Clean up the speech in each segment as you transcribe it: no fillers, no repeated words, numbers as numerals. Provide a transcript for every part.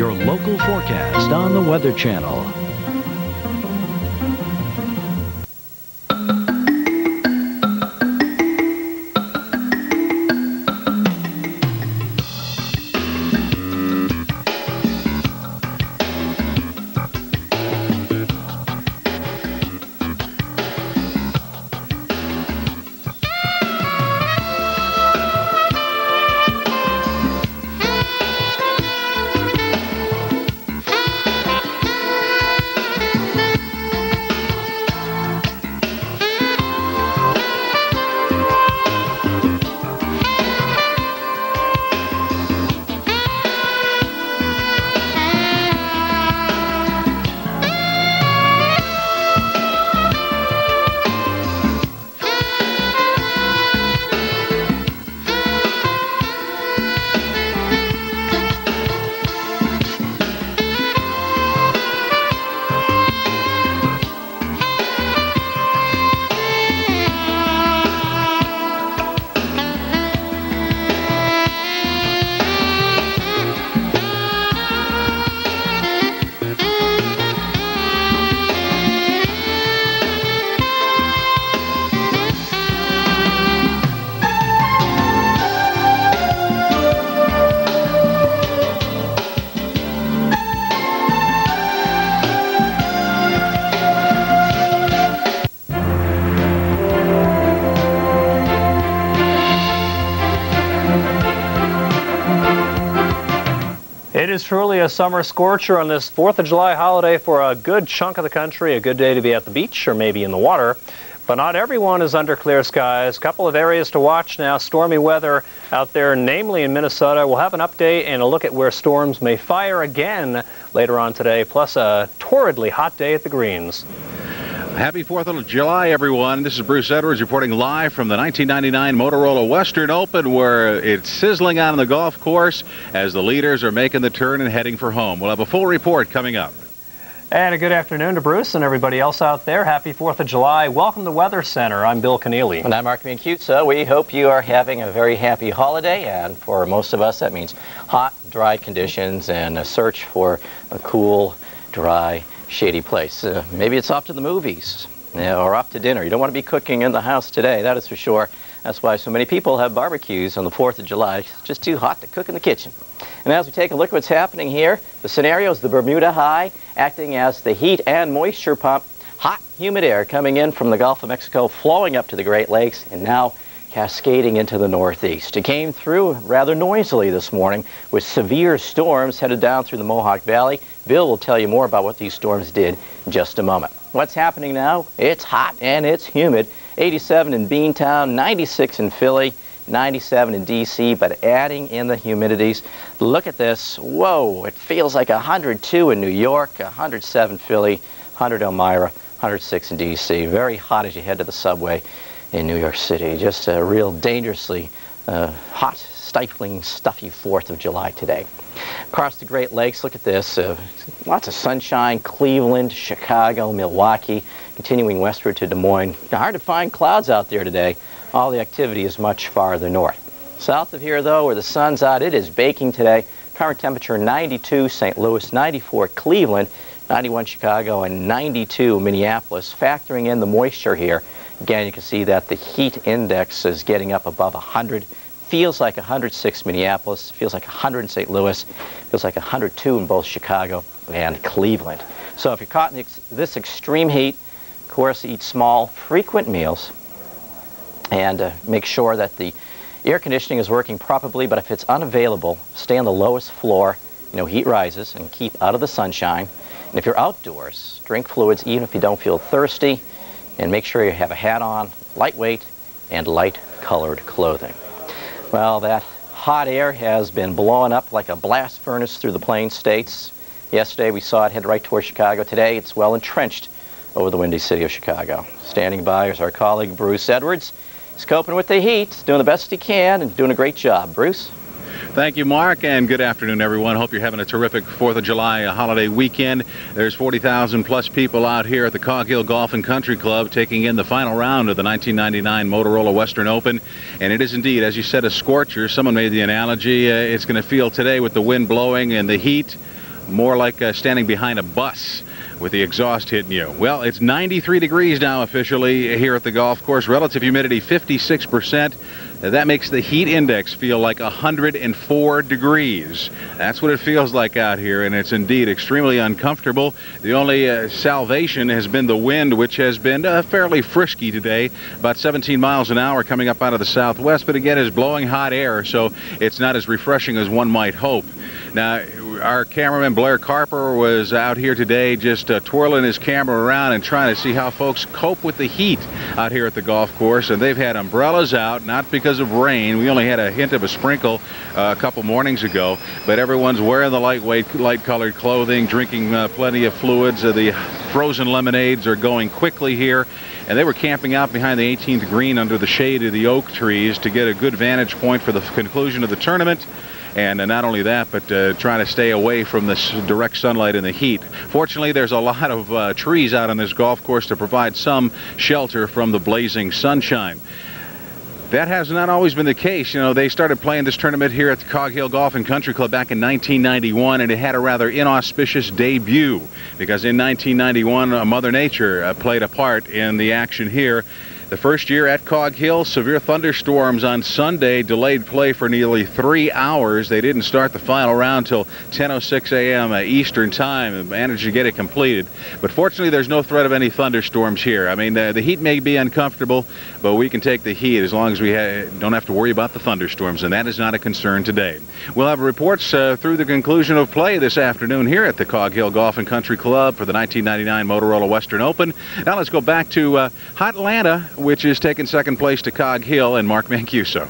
your local forecast on the Weather Channel. It is truly a summer scorcher on this 4th of July holiday for a good chunk of the country, a good day to be at the beach or maybe in the water. But not everyone is under clear skies. A couple of areas to watch now. Stormy weather out there, namely in Minnesota. We'll have an update and a look at where storms may fire again later on today, plus a torridly hot day at the greens. Happy 4th of July, everyone. This is Bruce Edwards reporting live from the 1999 Motorola Western Open, where it's sizzling out on the golf course as the leaders are making the turn and heading for home. We'll have a full report coming up. And a good afternoon to Bruce and everybody else out there. Happy 4th of July. Welcome to Weather Center. I'm Bill Keneally. And I'm Mark Mancuso. We hope you are having a very happy holiday, and for most of us that means hot, dry conditions and a search for a cool, dry, shady place. Maybe it's off to the movies or off to dinner. You don't want to be cooking in the house today, that is for sure. That's why so many people have barbecues on the 4th of July. It's just too hot to cook in the kitchen. And as we take a look at what's happening here, the scenario is the Bermuda High acting as the heat and moisture pump. Hot, humid air coming in from the Gulf of Mexico, flowing up to the Great Lakes, and now cascading into the northeast. It came through rather noisily this morning with severe storms headed down through the Mohawk Valley. Bill will tell you more about what these storms did in just a moment. What's happening now? It's hot and it's humid. 87 in Beantown, 96 in Philly, 97 in D.C., but adding in the humidities. Look at this. Whoa, it feels like 102 in New York, 107 Philly, 100 Elmira, 106 in D.C. Very hot as you head to the subway in New York City. Just a real dangerously hot, stifling, stuffy 4th of July today. Across the Great Lakes, look at this. Lots of sunshine, Cleveland, Chicago, Milwaukee, continuing westward to Des Moines. Hard to find clouds out there today. All the activity is much farther north. South of here, though, where the sun's out, it is baking today. Current temperature 92 St. Louis, 94 Cleveland, 91 Chicago, and 92 Minneapolis. Factoring in the moisture here, again, you can see that the heat index is getting up above 100. Feels like 106 Minneapolis, feels like 100 in St. Louis, feels like 102 in both Chicago and Cleveland. So if you're caught in this extreme heat, of course, eat small, frequent meals, and make sure that the air conditioning is working properly. But if it's unavailable, stay on the lowest floor. You know, heat rises, and keep out of the sunshine. And if you're outdoors, drink fluids even if you don't feel thirsty, and make sure you have a hat on, lightweight, and light-colored clothing. Well, that hot air has been blowing up like a blast furnace through the Plains states. Yesterday we saw it head right towards Chicago. Today it's well entrenched over the windy city of Chicago. Standing by is our colleague Bruce Edwards. He's coping with the heat, doing the best he can, and doing a great job. Bruce? Thank you, Mark, and good afternoon, everyone. Hope you're having a terrific 4th of July holiday weekend. There's 40,000 plus people out here at the Cog-Hill Golf and Country Club taking in the final round of the 1999 Motorola Western Open. And it is indeed, as you said, a scorcher. Someone made the analogy, it's going to feel today with the wind blowing and the heat more like standing behind a bus with the exhaust hitting you. Well, it's 93 degrees now officially here at the golf course. Relative humidity 56%. That makes the heat index feel like 104 degrees. That's what it feels like out here, and it's indeed extremely uncomfortable. The only salvation has been the wind, which has been fairly frisky today, about 17 miles an hour coming up out of the southwest, but again is blowing hot air, so it's not as refreshing as one might hope. Now, our cameraman Blair Carper was out here today just twirling his camera around and trying to see how folks cope with the heat out here at the golf course, and they've had umbrellas out, not because of rain. We only had a hint of a sprinkle a couple mornings ago, but everyone's wearing the lightweight, light-colored clothing, drinking plenty of fluids. The frozen lemonades are going quickly here, and they were camping out behind the 18th green under the shade of the oak trees to get a good vantage point for the conclusion of the tournament. And not only that, but trying to stay away from this direct sunlight and the heat. Fortunately, there's a lot of trees out on this golf course to provide some shelter from the blazing sunshine. That has not always been the case. You know, they started playing this tournament here at the Cog Hill Golf and Country Club back in 1991, and it had a rather inauspicious debut because in 1991, Mother Nature played a part in the action here. The first year at Cog Hill, severe thunderstorms on Sunday delayed play for nearly 3 hours. They didn't start the final round till 10:06 a.m. Eastern time and managed to get it completed. But fortunately, there's no threat of any thunderstorms here. I mean, the heat may be uncomfortable, but we can take the heat as long as we don't have to worry about the thunderstorms, and that is not a concern today. We'll have reports through the conclusion of play this afternoon here at the Cog Hill Golf and Country Club for the 1999 Motorola Western Open. Now let's go back to hot Atlanta, which is taking second place to Cog Hill, and Mark Mancuso.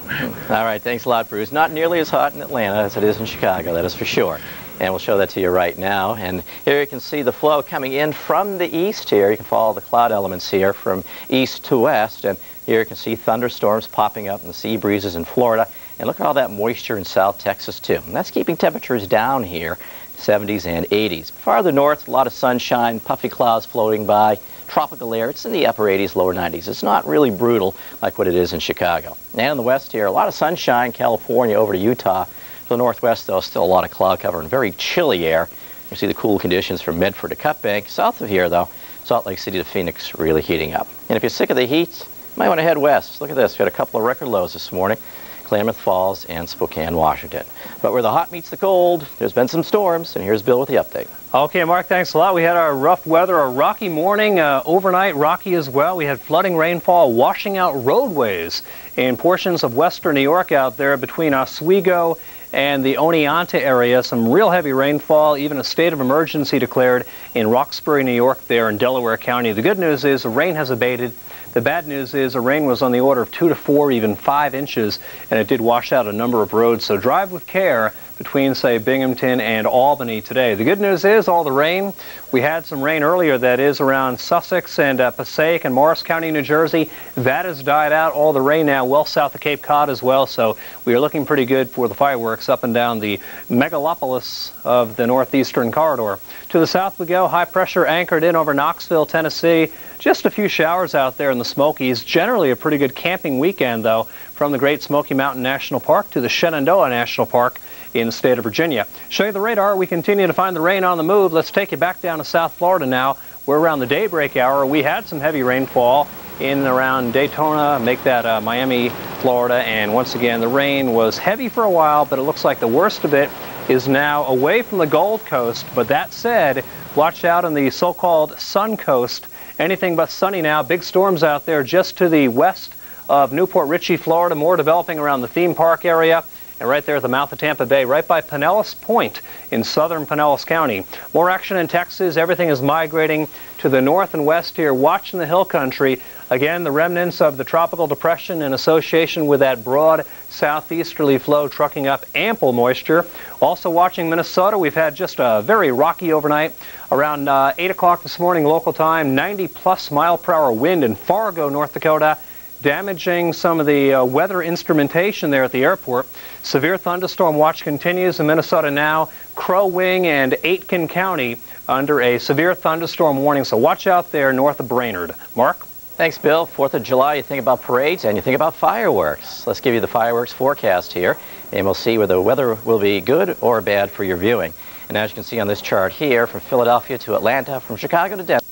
All right, thanks a lot, Bruce. Not nearly as hot in Atlanta as it is in Chicago, that is for sure. And we'll show that to you right now. And here you can see the flow coming in from the east here. You can follow the cloud elements here from east to west. And here you can see thunderstorms popping up and the sea breezes in Florida. And look at all that moisture in South Texas, too. And that's keeping temperatures down here, 70s and 80s. Farther north, a lot of sunshine, puffy clouds floating by. Tropical air, it's in the upper 80s, lower 90s. It's not really brutal like what it is in Chicago. And in the west here, a lot of sunshine, California over to Utah. To the northwest, though, still a lot of cloud cover and very chilly air. You see the cool conditions from Medford to Cut Bank. South of here, though, Salt Lake City to Phoenix really heating up. And if you're sick of the heat, you might want to head west. Look at this. We had a couple of record lows this morning. Klamath Falls and Spokane, Washington. But where the hot meets the cold, there's been some storms, and here's Bill with the update. Okay, Mark, thanks a lot. We had our rough weather, a rocky morning, overnight rocky as well. We had flooding rainfall washing out roadways in portions of western New York out there between Oswego and the Oneonta area. Some real heavy rainfall, even a state of emergency declared in Roxbury, New York there in Delaware County. The good news is the rain has abated. The bad news is the rain was on the order of 2 to 4, even 5 inches, and it did wash out a number of roads. So drive with care between, say, Binghamton and Albany today. The good news is all the rain. We had some rain earlier, that is around Sussex and Passaic and Morris County, New Jersey. That has died out. All the rain now well south of Cape Cod as well. So we are looking pretty good for the fireworks up and down the megalopolis of the northeastern corridor. To the south we go. High pressure anchored in over Knoxville, Tennessee. Just a few showers out there in the Smokies. Generally a pretty good camping weekend, though, from the Great Smoky Mountain National Park to the Shenandoah National Park in the state of Virginia. Show you the radar. We continue to find the rain on the move. Let's take you back down to South Florida now. We're around the daybreak hour. We had some heavy rainfall in and around Daytona, make that Miami, Florida, and once again the rain was heavy for a while, but it looks like the worst of it is now away from the Gold Coast. But that said, watch out on the so-called Sun Coast. Anything but sunny now. Big storms out there just to the west of Newport Richey, Florida, more developing around the theme park area. And right there at the mouth of Tampa Bay, right by Pinellas Point in southern Pinellas County. More action in Texas. Everything is migrating to the north and west here, watching the hill country. Again, the remnants of the tropical depression in association with that broad southeasterly flow trucking up ample moisture. Also watching Minnesota, we've had just a very rocky overnight. Around 8 o'clock this morning local time, 90-plus mile-per-hour wind in Fargo, North Dakota, damaging some of the weather instrumentation there at the airport. Severe thunderstorm watch continues in Minnesota now. Crow Wing and Aitkin County under a severe thunderstorm warning, so watch out there north of Brainerd. Mark? Thanks, Bill. 4th of July, you think about parades and you think about fireworks. Let's give you the fireworks forecast here, and we'll see whether the weather will be good or bad for your viewing. And as you can see on this chart here, from Philadelphia to Atlanta, from Chicago to Denver.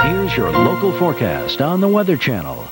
Here's your local forecast on the Weather Channel.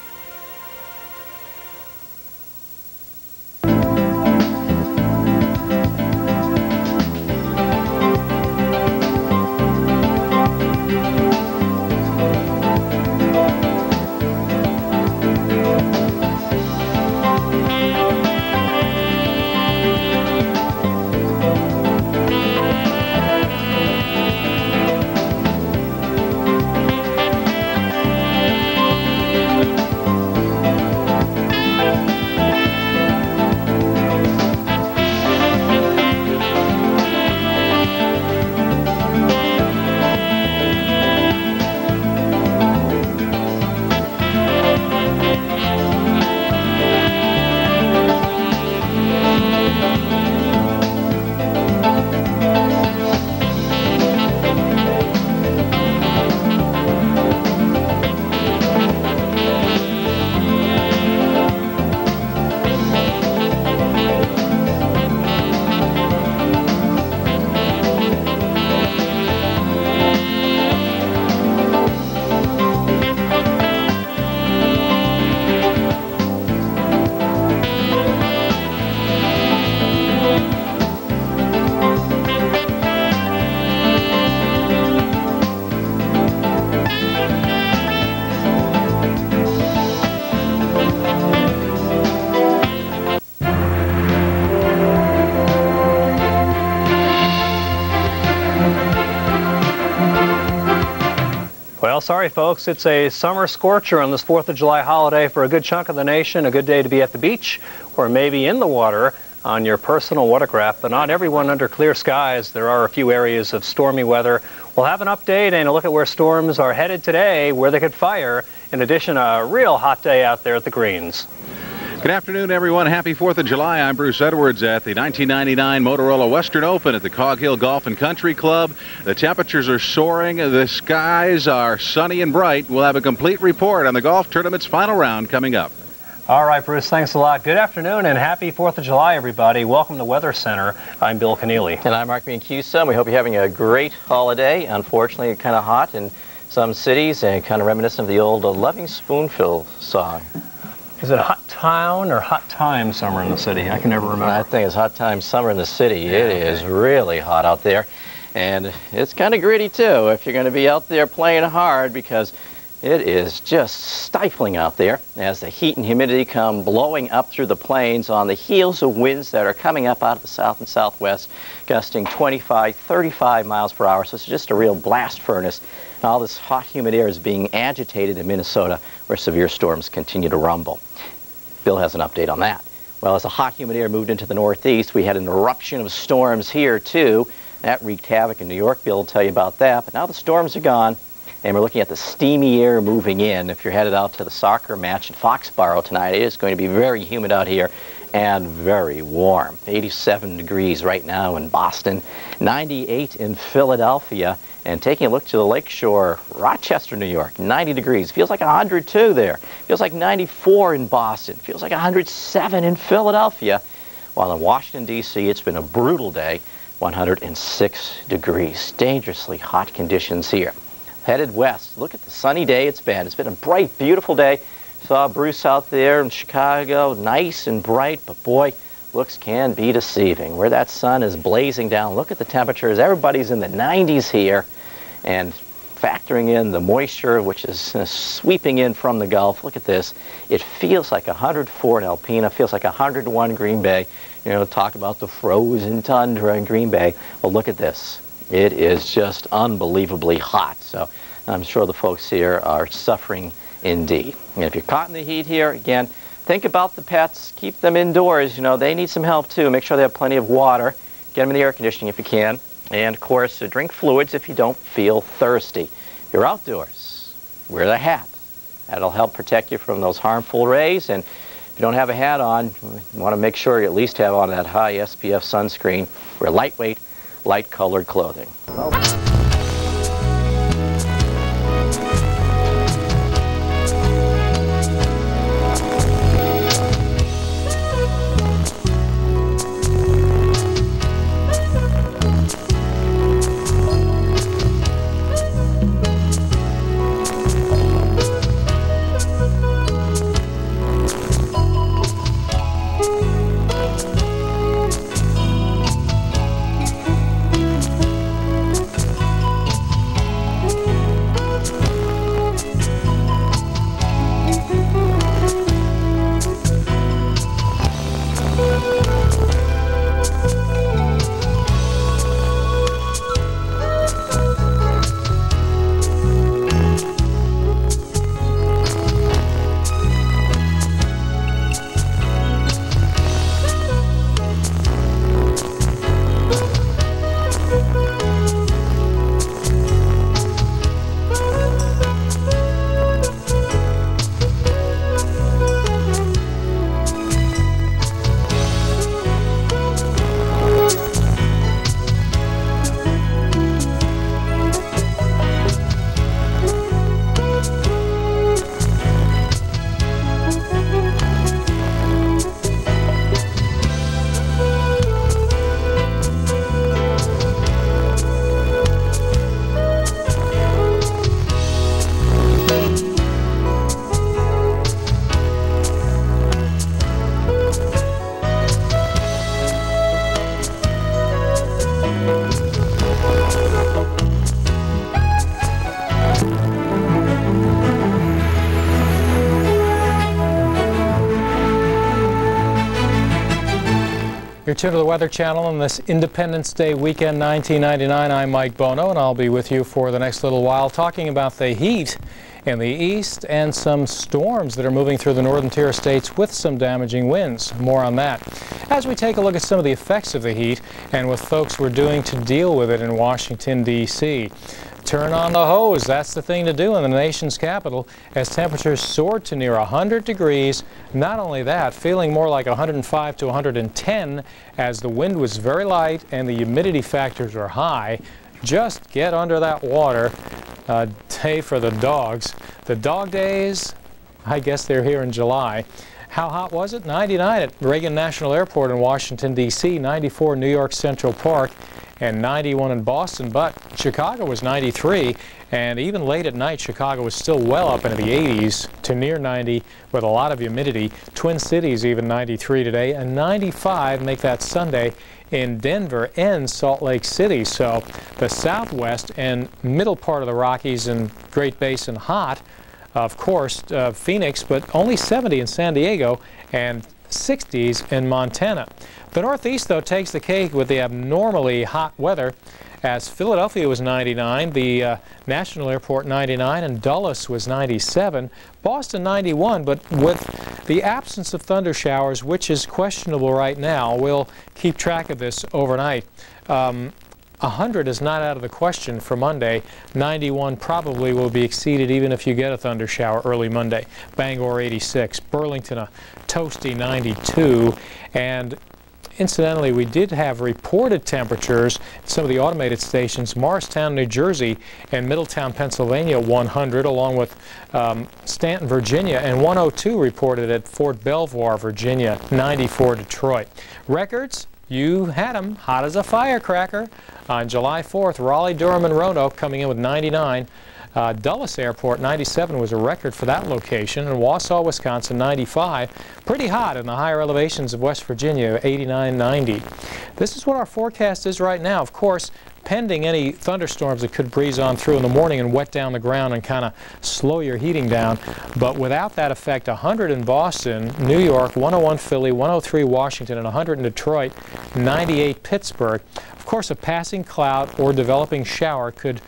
Well, sorry folks, it's a summer scorcher on this 4th of July holiday for a good chunk of the nation. A good day to be at the beach or maybe in the water on your personal watercraft, but not everyone under clear skies. There are a few areas of stormy weather. We'll have an update and a look at where storms are headed today, where they could fire. In addition, a real hot day out there at the greens. Good afternoon, everyone. Happy 4th of July. I'm Bruce Edwards at the 1999 Motorola Western Open at the Cog Hill Golf and Country Club. The temperatures are soaring. The skies are sunny and bright. We'll have a complete report on the golf tournament's final round coming up. All right, Bruce, thanks a lot. Good afternoon and happy 4th of July, everybody. Welcome to Weather Center. I'm Bill Keneally. And I'm Mark Mancuso. We hope you're having a great holiday. Unfortunately, kind of hot in some cities and kind of reminiscent of the old Loving Spoonful song. Is it hot town or hot time summer in the city? I can never remember. I think it's hot time summer in the city. Yeah, it is really hot out there. And it's kind of gritty, too, if you're going to be out there playing hard, because it is just stifling out there as the heat and humidity come blowing up through the plains on the heels of winds that are coming up out of the south and southwest, gusting 25, 35 miles per hour. So it's just a real blast furnace. And all this hot, humid air is being agitated in Minnesota, where severe storms continue to rumble. Bill has an update on that. Well, as the hot, humid air moved into the northeast, we had an eruption of storms here, too. That wreaked havoc in New York. Bill will tell you about that. But now the storms are gone, and we're looking at the steamy air moving in. If you're headed out to the soccer match in Foxborough tonight, it is going to be very humid out here and very warm. 87 degrees right now in Boston, 98 in Philadelphia, and taking a look to the lakeshore, Rochester, New York, 90 degrees. Feels like 102 there. Feels like 94 in Boston. Feels like 107 in Philadelphia. While in Washington, D.C., it's been a brutal day, 106 degrees. Dangerously hot conditions here. Headed west, look at the sunny day it's been. It's been a bright, beautiful day. Saw Bruce out there in Chicago, nice and bright, but boy, looks can be deceiving. Where that sun is blazing down, look at the temperatures. Everybody's in the 90s here, and factoring in the moisture, which is sweeping in from the Gulf. Look at this. It feels like 104 in Alpena, feels like 101 in Green Bay. You know, talk about the frozen tundra in Green Bay. Well, look at this. It is just unbelievably hot. So I'm sure the folks here are suffering indeed. And if you're caught in the heat here, again, think about the pets. Keep them indoors. You know, they need some help too. Make sure they have plenty of water. Get them in the air conditioning if you can. And of course, drink fluids if you don't feel thirsty. If you're outdoors, wear the hat. That'll help protect you from those harmful rays. And if you don't have a hat on, you want to make sure you at least have on that high SPF sunscreen. Wear lightweight, light-colored clothing. You're tuned to the Weather Channel on this Independence Day weekend 1999. I'm Mike Bono, and I'll be with you for the next little while talking about the heat in the east and some storms that are moving through the northern tier states with some damaging winds. More on that as we take a look at some of the effects of the heat and what folks were doing to deal with it in Washington, D.C. Turn on the hose. That's the thing to do in the nation's capital as temperatures soared to near 100 degrees. Not only that, feeling more like 105 to 110 as the wind was very light and the humidity factors were high. Just get under that water. Day for the dogs. The dog days, I guess they're here in July. How hot was it? 99 at Reagan National Airport in Washington, D.C., 94 New York Central Park, and 91 in Boston, but Chicago was 93, and even late at night Chicago was still well up into the 80s to near 90 with a lot of humidity. Twin Cities even 93 today, and 95 make that Sunday in Denver and Salt Lake City. So the southwest and middle part of the Rockies and Great Basin hot. Of course, Phoenix, but only 70 in San Diego and 60s in Montana. The Northeast, though, takes the cake with the abnormally hot weather, as Philadelphia was 99, the National Airport 99, and Dulles was 97, Boston 91, but with the absence of thunder showers, which is questionable right now, we'll keep track of this overnight. 100 is not out of the question for Monday. 91 probably will be exceeded even if you get a thunder shower early Monday. Bangor 86, Burlington a toasty 92, and incidentally, we did have reported temperatures at some of the automated stations. Morristown, New Jersey, and Middletown, Pennsylvania, 100, along with Stanton, Virginia, and 102 reported at Fort Belvoir, Virginia, 94 Detroit. Records? You had them, hot as a firecracker. On July 4th, Raleigh, Durham, and Roanoke coming in with 99. Dulles Airport, 97 was a record for that location, and Wausau, Wisconsin, 95. Pretty hot in the higher elevations of West Virginia, 89, 90. This is what our forecast is right now. Of course, pending any thunderstorms that could breeze on through in the morning and wet down the ground and kind of slow your heating down. But without that effect, 100 in Boston, New York, 101 Philly, 103 Washington, and 100 in Detroit, 98 Pittsburgh. Of course, a passing cloud or developing shower could